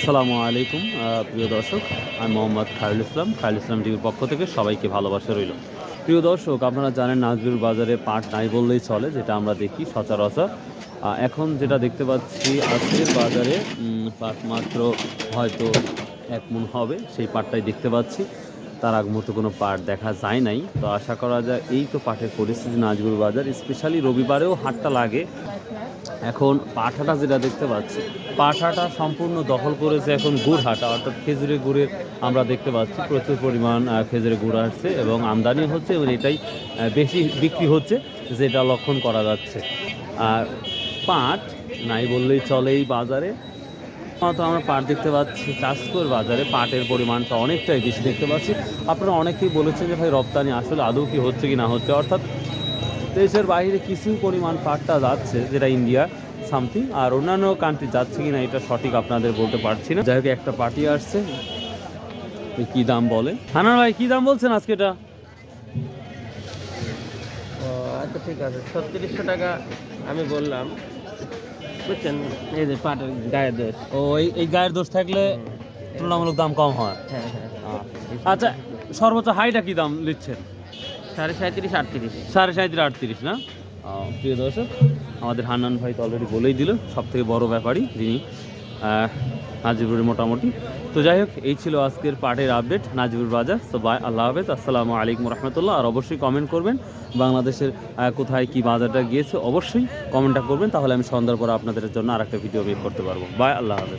আসসালামু আলাইকুম প্রিয় দর্শক, আমি মোহাম্মদ খায়রুল ইসলাম টিভির পক্ষ থেকে সবাইকে ভালোবাসা রইল। প্রিয় দর্শক, আপনারা জানেন নাজরুল বাজারে পাট নাই বললেই চলে, যেটা আমরা দেখি সচরাচর। এখন যেটা দেখতে পাচ্ছি আজকের বাজারে পাট মাত্র হয়তো 1 মণ হবে, সেই পাটটাই দেখতে পাচ্ছি। তার আগ মতো কোনো পাট দেখা যায় নাই। তো আশা করা যায় এই তো পাটের পরিস্থিতি নাজরুল বাজার, স্পেশালি রবিবারেও হাটটা লাগে। এখন পাঠাটা যেটা দেখতে পাচ্ছি, পাঠাটা সম্পূর্ণ দখল করেছে এখন গুড় হাটা, অর্থাৎ খেজুরের গুড়ের আমরা দেখতে পাচ্ছি প্রচুর পরিমাণ খেজুরের গুড় আসছে এবং আমদানি হচ্ছে এবং এটাই বেশি বিক্রি হচ্ছে, যেটা লক্ষণ করা যাচ্ছে। আর পাট নাই বললেই চলে এই বাজারে। তো আমরা পাট দেখতে পাচ্ছি চাষকর বাজারে পাটের পরিমাণটা অনেকটাই বেশি দেখতে পাচ্ছি। আপনারা অনেকেই বলেছেন যে ভাই রপ্তানি আসলে আদৌ কি হচ্ছে কি না হচ্ছে, অর্থাৎ দেশের বাইরে কিছু পরিমাণ পাটটা যাচ্ছে যেটা ইন্ডিয়া সামথিং, আর অন্যান্য কান্ট্রি যাচ্ছে কি না এটা সঠিক আপনাদের বলতে পারছি না। যাই হোক, একটা পার্টি আসছে, কি দাম বলে হানান ভাই, কি দাম বলছেন আজকে এটা? আচ্ছা ঠিক আছে, 3600 টাকা আমি বললাম, বুঝছেন? এই যে পাটের গায়ের দোষ। ও এই গায়ের দোষ থাকলে তুলনামূলক দাম কম হয়। হ্যাঁ হ্যাঁ, আচ্ছা, সর্বোচ্চ হাইটা কি দাম নিচ্ছেন? 37.5 38। 37.5 38 না? প্রিয় দর্শক, আমাদের হান্নান ভাই তো অলরেডি বলেই দিল, সব থেকে বড় ব্যাপারী যিনি নাজিবুরের মোটামুটি। তো যাই হোক, এই ছিল আজকের পাটের আপডেট নাজিবুর বাজার। তো বাই, আল্লাহ হাফেজ, আসসালামু আলাইকুম রহমতুল্লাহ। আর অবশ্যই কমেন্ট করবেন বাংলাদেশের কোথায় কি বাজারটা গিয়েছে, অবশ্যই কমেন্টটা করবেন, তাহলে আমি সন্ধ্যার পর আপনাদের জন্য আরেকটা ভিডিও মেক করতে পারবো। বাই, আল্লাহ হাফেজ।